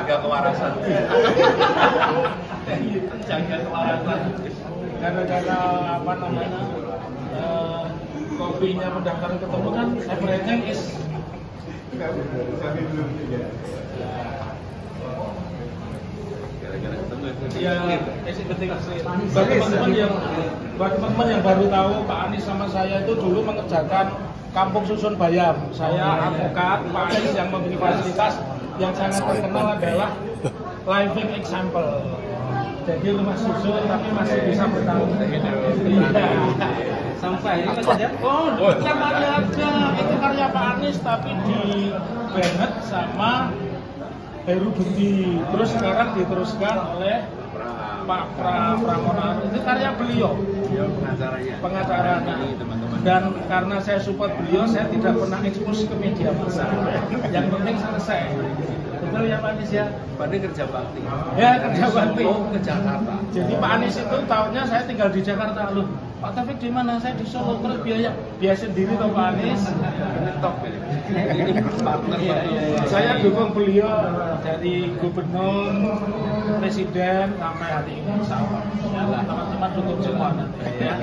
penjaga kewarasan. Penjaga kewarasan. Gara-gara apa namanya kopinya pendaftaran ketemu kan everything is Gara-gara ketemu ya bagi teman-teman yang baru tahu Pak Anies sama saya itu dulu mengerjakan Kampung Susun Bayam. Saya advokat, Pak Anies yang memberi fasilitas yang sangat terkenal adalah living example. Jadi rumah susun tapi masih bisa bertahan. Iya. Sampai ini aja. Oh, sampai aja. Itu karya Pak Anies tapi di Bennett sama Heru Budi. Terus sekarang diteruskan oleh Pak Pramona. Itu karya beliau. Dia Pengacaranya. teman-teman. Dan karena saya support beliau, saya tidak pernah ekspos ke media massa. Yang penting selesai. Betul ya Pak Anies ya? Pak Anies kerja bakti. Ya, kerja bakti. Ke Jakarta. Jadi Pak Anies itu tahunnya saya tinggal di Jakarta. Loh, Pak Taufik di mana? Saya di Solo. Terus biaya sendiri toh Pak Anies. Top ini partner. Saya dukung beliau dari gubernur, presiden sampai hari ini. Insya Allah. Ya, teman-teman dukung semua nanti. Ya.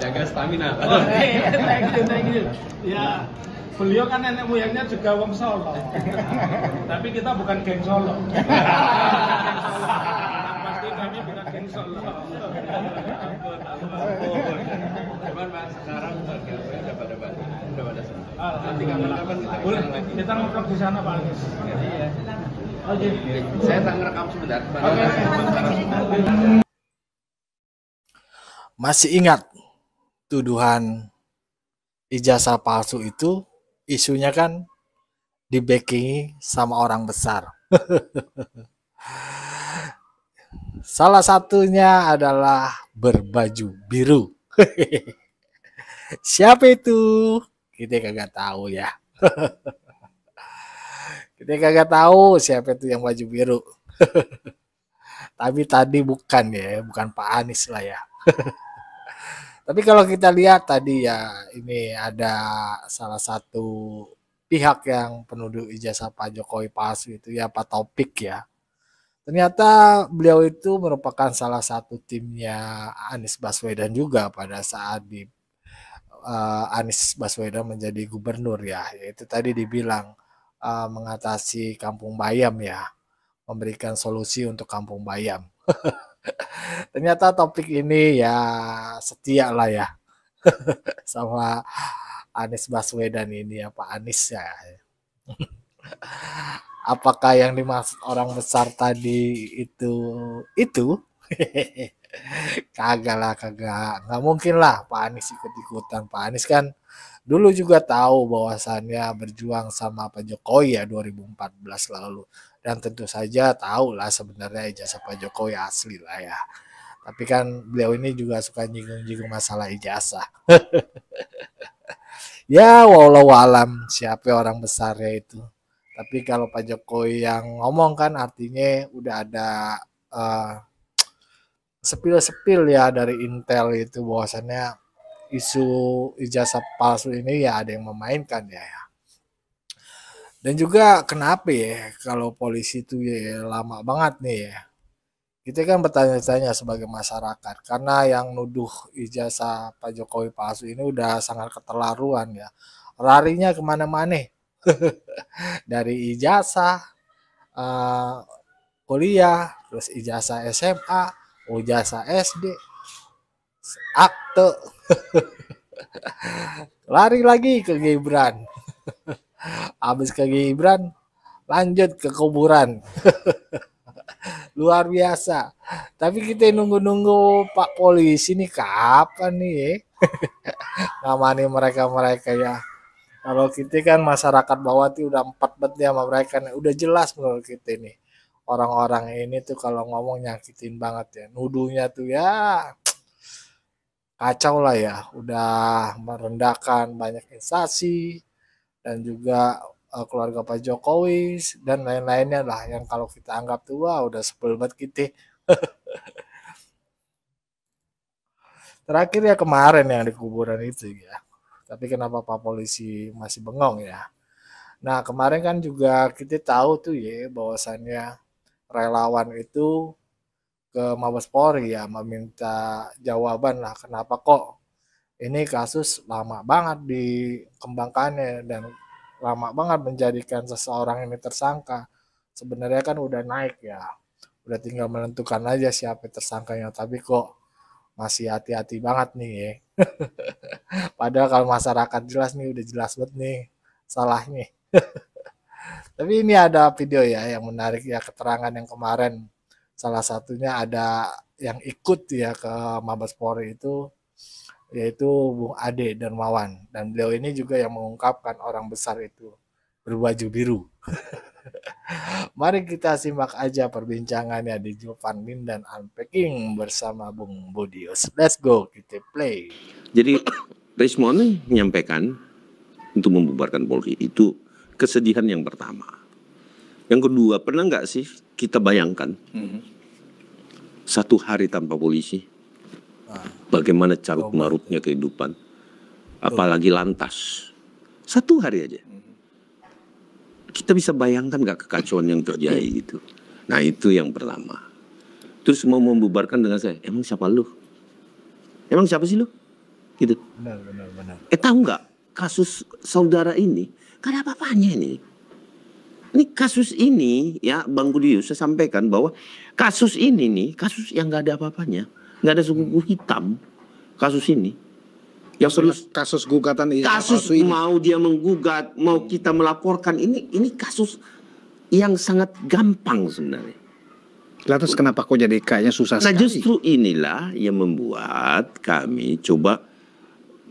Jaga stamina. Oh, thank you. Ya, beliau kan nenek moyangnya juga wong Solo. Tapi kita bukan geng Solo. Pasti kami bukan geng Solo. Cuman Mas sekarang udah pada senang. Nanti kapan-kapan boleh kita ngobrol di sana Pak Anies. Iya. Oke. Saya tak ngerekam sebentar. Oke. Masih ingat tuduhan ijazah palsu itu, isunya kan di-backingi sama orang besar. Salah satunya adalah berbaju biru. Siapa itu? Kita kagak tahu ya. Kita kagak tahu siapa itu yang baju biru. Tapi tadi bukan ya, bukan Pak Anies lah ya. Tapi kalau kita lihat tadi ya, ini ada salah satu pihak yang penuduh ijazah Pak Jokowi palsu itu ya Pak Taufik ya. Ternyata beliau itu merupakan salah satu timnya Anies Baswedan juga pada saat Anies Baswedan menjadi gubernur ya. Yaitu tadi dibilang mengatasi Kampung Bayam ya, memberikan solusi untuk Kampung Bayam. Ternyata topik ini ya setia lah ya sama Anies Baswedan ini ya Pak Anies ya. Apakah yang dimaksud orang besar tadi itu? Kagak lah, kagak. Nggak mungkin lah Pak Anies ikut-ikutan. Pak Anies kan dulu juga tahu bahwasannya berjuang sama Pak Jokowi ya 2014 lalu. Dan tentu saja tahu lah sebenarnya ijazah Pak Jokowi asli lah ya. Tapi kan beliau ini juga suka nyinggung-nyinggung masalah ijazah. Ya walau alam siapa orang besarnya itu. Tapi kalau Pak Jokowi yang ngomong kan artinya udah ada sepil-sepil ya dari Intel itu bahwasannya isu ijazah palsu ini ya ada yang memainkan ya. Dan juga kenapa ya kalau polisi itu ya lama banget nih ya. Kita kan bertanya-tanya sebagai masyarakat karena yang nuduh ijazah Pak Jokowi palsu ini udah sangat keterlaluan ya. Larinya kemana-mana. Dari ijazah kuliah, terus ijazah SMA, ijazah SD, akte, lari lagi ke Gibran. Habis ke Gibran, lanjut ke kuburan. Luar biasa. Tapi kita nunggu-nunggu Pak polisi nih kapan nih ya? Ngamani mereka-mereka ya. Kalau kita kan masyarakat bawah tuh udah 4 bet ya sama mereka nih. Udah jelas menurut kita nih. Orang-orang ini tuh kalau ngomong nyakitin banget ya. Nuduhnya tuh ya kacau lah ya. Udah merendahkan banyak instansi dan juga keluarga Pak Jokowi dan lain-lainnya lah yang kalau kita anggap tuh wah udah sebel banget kita. Terakhir ya kemarin yang di kuburan itu ya. Tapi kenapa Pak polisi masih bengong ya? Nah, kemarin kan juga kita tahu tuh ya bahwasannya relawan itu ke Mabes Polri ya meminta jawaban lah kenapa kok ini kasus lama banget dikembangkannya dan lama banget menjadikan seseorang ini tersangka. Sebenarnya kan udah naik ya, udah tinggal menentukan aja siapa tersangkanya, tapi kok masih hati-hati banget nih ya. Padahal kalau masyarakat jelas nih, udah jelas banget nih salahnya. Tapi ini ada video ya yang menarik ya, keterangan yang kemarin salah satunya ada yang ikut ya ke Mabes Polri itu, yaitu Bung Ade Darmawan, dan beliau ini juga yang mengungkapkan orang besar itu berbaju biru. Mari kita simak aja perbincangannya di Jovan Min dan Unpacking bersama Bung Budius. Let's go, kita play. Jadi Rismon menyampaikan untuk membubarkan Polri itu kesedihan yang pertama. Yang kedua, pernah nggak sih kita bayangkan satu hari tanpa polisi? Bagaimana carut marutnya kehidupan? Apalagi lantas. Satu hari aja. Kita bisa bayangkan nggak kekacauan yang terjadi itu. Nah itu yang pertama. Terus mau membubarkan dengan saya, emang siapa lu? Emang siapa sih lu? Gitu. Benar. Tahu nggak kasus saudara ini? Gak ada apa-apanya ini. Ini kasus ini ya Bang Budius saya sampaikan bahwa kasus ini nih kasus yang nggak ada apa-apanya, nggak ada suku hitam kasus ini. Yang perlu kasus gugatan kasus ini. Mau dia menggugat, mau kita melaporkan ini kasus yang sangat gampang sebenarnya. Lantas kenapa kok jadi kayaknya susah Nah sekali? justru inilah yang membuat kami coba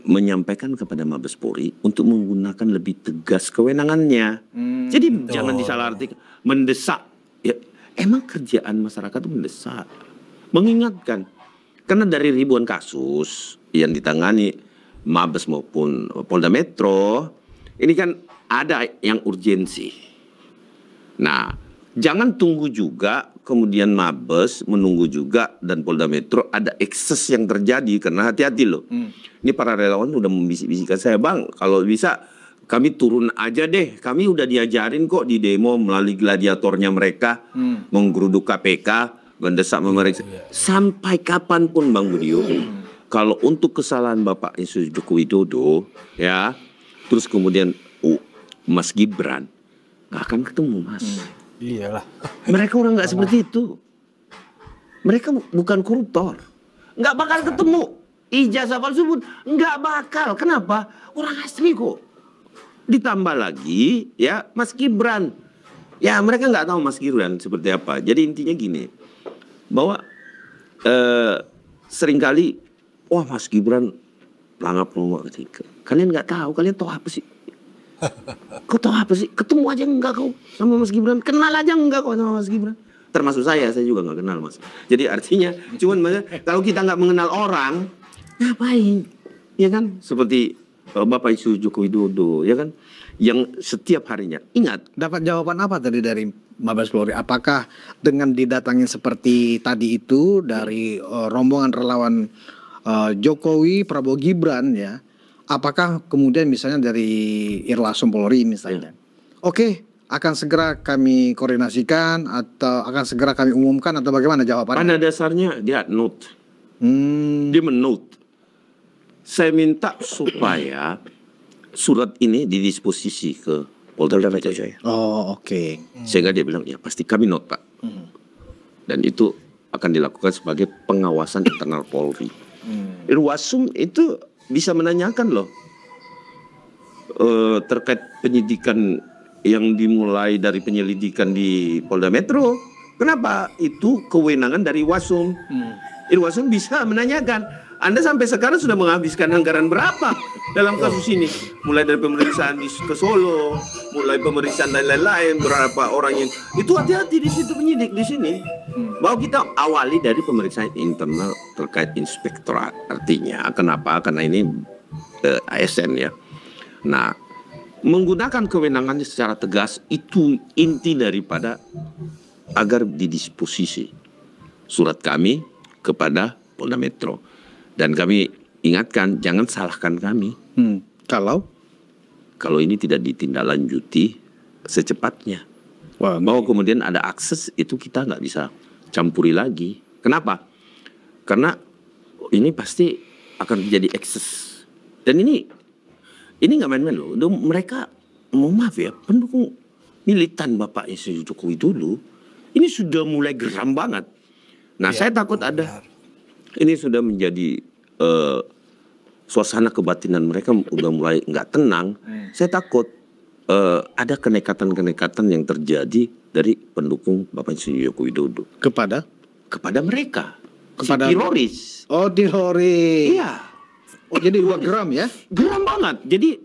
menyampaikan kepada Mabes Polri untuk menggunakan lebih tegas kewenangannya. Jadi jangan disalahartikan, mendesak. Ya, emang kerjaan masyarakat itu mendesak, mengingatkan. Karena dari ribuan kasus yang ditangani Mabes maupun Polda Metro, ini kan ada yang urgensi. Nah, jangan tunggu juga kemudian Mabes menunggu juga dan Polda Metro ada ekses yang terjadi karena hati-hati loh. Ini para relawan udah membisik-bisikkan saya, Bang, kalau bisa kami turun aja deh. Kami udah diajarin kok di demo melalui gladiatornya mereka menggeruduk KPK, mendesak memeriksa. Sampai kapanpun Bang Budius, kalau untuk kesalahan Bapak Yesus Joko Widodo, ya, terus kemudian Mas Gibran, nggak akan ketemu Mas. Iyalah. Mereka orang nggak seperti itu. Mereka bukan koruptor, nggak bakal ketemu. Ijazah palsu pun nggak bakal. Kenapa? Orang asli kok. Ditambah lagi, ya Mas Gibran. Ya mereka nggak tahu Mas Gibran seperti apa. Jadi intinya gini, bahwa seringkali, wah Mas Gibran langap nomor ketika. Kalian nggak tahu, kalian tahu apa sih? Kau tahu apa sih? Ketemu aja enggak kau sama Mas Gibran? Kenal aja enggak kau sama Mas Gibran? Termasuk saya juga nggak kenal Mas. Jadi artinya, cuman kalau kita nggak mengenal orang, ngapain? Ya kan? Seperti Bapak Joko Widodo, ya kan? Yang setiap harinya, ingat. Dapat jawaban apa tadi dari Mabes Polri? Apakah dengan didatangin seperti tadi itu dari rombongan relawan Jokowi, Prabowo Gibran ya? Apakah kemudian misalnya dari Irlasum Polri misalnya, oke, akan segera kami koordinasikan atau akan segera kami umumkan atau bagaimana jawabannya? Pada dasarnya dia note, dia menote. Saya minta supaya surat ini didisposisi ke Polda Metro Jaya. Oh oke. Sehingga dia bilang ya pasti kami note Pak. Dan itu akan dilakukan sebagai pengawasan internal Polri. Irwasum itu bisa menanyakan loh terkait penyidikan yang dimulai dari penyelidikan di Polda Metro. Kenapa? Itu kewenangan dari Wasum. Irwasum bisa menanyakan, Anda sampai sekarang sudah menghabiskan anggaran berapa dalam kasus ini? Mulai dari pemeriksaan ke Solo, mulai pemeriksaan dan lain-lain, berapa orang yang itu hati-hati di situ penyidik di sini. Bahwa kita awali dari pemeriksaan internal terkait inspektorat. Artinya kenapa? Karena ini ASN ya. Nah, menggunakan kewenangannya secara tegas itu inti daripada agar didisposisi surat kami kepada Polda Metro. Dan kami ingatkan, jangan salahkan kami. Kalau ini tidak ditindaklanjuti secepatnya. Wah, Bahwa kemudian ada akses itu kita nggak bisa campuri lagi. Kenapa? Karena ini pasti akan jadi ekses. Dan ini nggak main-main loh. Mereka, mohon maaf ya, pendukung militan Bapak Insinyur Joko Widodo ini sudah mulai geram banget. Nah, saya takut ini sudah menjadi suasana kebatinan mereka udah mulai nggak tenang. Saya takut ada kenekatan-kenekatan yang terjadi dari pendukung Bapak Insinyur Joko Widodo kepada mereka, Kepada- si teroris. oh teroris. Iya, Oh, jadi udah geram ya? geram banget. Jadi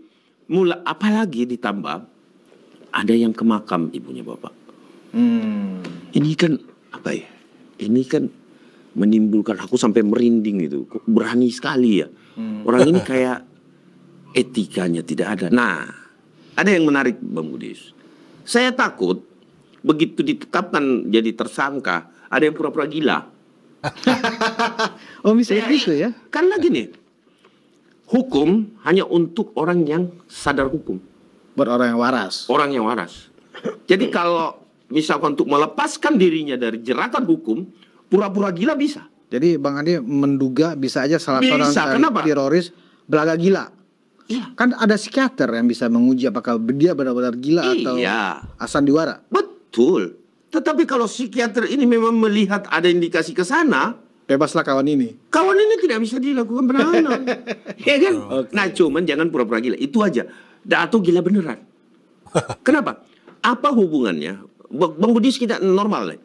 apalagi ditambah ada yang ke makam ibunya Bapak. Ini kan apa ya? Ini kan menimbulkan aku sampai merinding gitu. Kok berani sekali ya. Orang ini kayak etikanya tidak ada. Nah, ada yang menarik Bang Budius. Saya takut begitu ditetapkan jadi tersangka, ada yang pura-pura gila. Oh, misalnya itu ya? Karena gini, hukum hanya untuk orang yang sadar hukum. Buat orang yang waras. Orang yang waras. Jadi kalau misalkan untuk melepaskan dirinya dari jeratan hukum, pura-pura gila bisa. Jadi Bang Ade menduga bisa aja salah Bisa, seorang kenapa? teroris belaga gila. Iya. Kan ada psikiater yang bisa menguji apakah dia benar-benar gila atau Iya. sandiwara. Betul. Tetapi kalau psikiater ini memang melihat ada indikasi ke sana, Bebaslah kawan ini. kawan ini tidak bisa dilakukan penahanan. Ya kan? Nah, cuman jangan pura-pura gila. Itu aja. Atau gila beneran. Kenapa? Apa hubungannya? Bang Budis kita normal deh.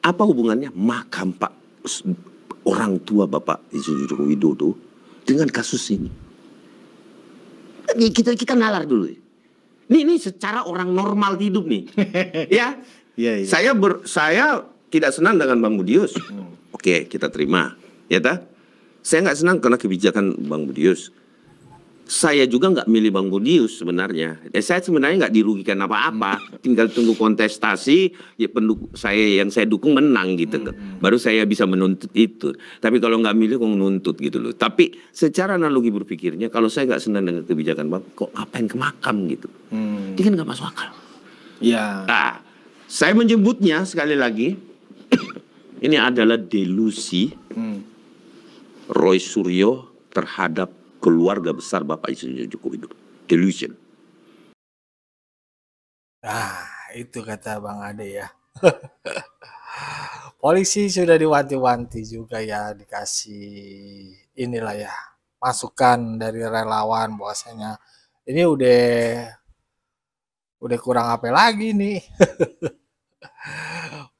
Apa hubungannya makam Pak orang tua Bapak Insinyur Joko Widodo dengan kasus ini? Kita nalar dulu. Ini secara orang normal hidup nih. Ya. Iya, iya. Saya tidak senang dengan Bang Budius. Oke, kita terima. Ya tak? Saya nggak senang karena kebijakan Bang Budius. Saya juga nggak milih Bang Budius sebenarnya. Saya sebenarnya nggak dirugikan apa-apa. Tinggal tunggu kontestasi, ya yang saya dukung menang gitu. Baru saya bisa menuntut itu. Tapi kalau nggak milih, kok menuntut gitu loh. Tapi secara analogi berpikirnya, kalau saya nggak senang dengan kebijakan Bang, kok ngapain ke makam gitu? Ini kan nggak masuk akal. Iya. Nah, saya menyebutnya sekali lagi, ini adalah delusi Roy Suryo terhadap keluarga besar Bapak Insinyur Joko Widodo. Delusion. Nah, itu kata Bang Ade ya. Polisi sudah diwanti-wanti juga ya, dikasih inilah ya, masukan dari relawan bahwasanya ini udah kurang apa lagi nih.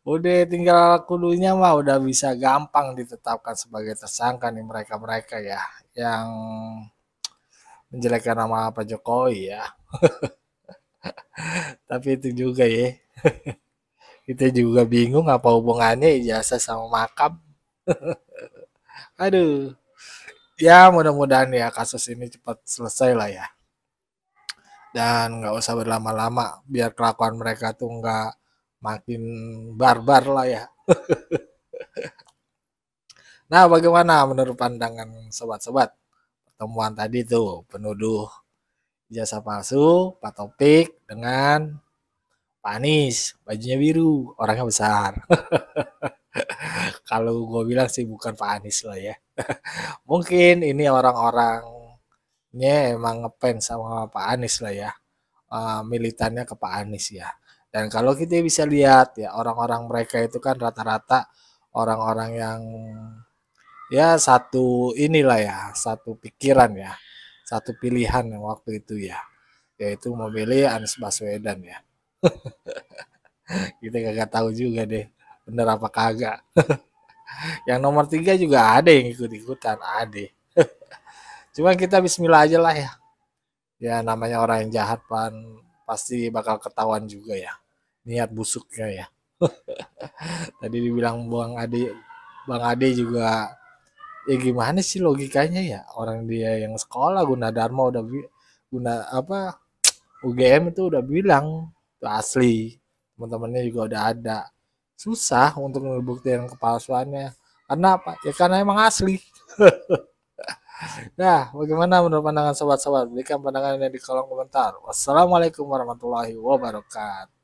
Udah tinggal kudunya mah udah bisa gampang ditetapkan sebagai tersangka nih mereka-mereka ya yang menjelekkan nama Pak Jokowi ya. Tapi itu juga ya. Kita juga bingung apa hubungannya ijazah sama makam. Aduh. Ya mudah-mudahan ya kasus ini cepat selesai lah ya. Dan nggak usah berlama-lama biar kelakuan mereka tuh nggak makin barbar lah ya. Nah, bagaimana menurut pandangan sobat-sobat? Pertemuan tadi tuh penuduh ijazah palsu Pak Taufik dengan Pak Anies, bajunya biru, orangnya besar. Kalau gue bilang sih bukan Pak Anies lah ya. Mungkin ini orang-orangnya emang ngefans sama Pak Anies lah ya. Militannya ke Pak Anies ya. Dan kalau kita bisa lihat ya orang-orang mereka itu kan rata-rata orang-orang yang ya satu inilah ya, satu pikiran ya, satu pilihan yang waktu itu ya, yaitu memilih Anies Baswedan ya. Kita kagak tahu juga deh bener apa kagak. Yang nomor 3 juga ada yang ikut-ikutan, ada. Cuma kita bismillah aja lah ya. Ya namanya orang yang jahat pasti bakal ketahuan juga ya niat busuknya ya. Tadi dibilang Bang Ade juga ya gimana sih logikanya ya, orang dia yang sekolah Gunadarma UGM itu udah bilang itu asli, teman-temannya juga udah ada. Susah untuk membuktikan kepalsuannya karena apa ya, karena emang asli. Nah, bagaimana menurut pandangan sobat-sobat? Berikan pandangannya di kolom komentar. Wassalamualaikum warahmatullahi wabarakatuh.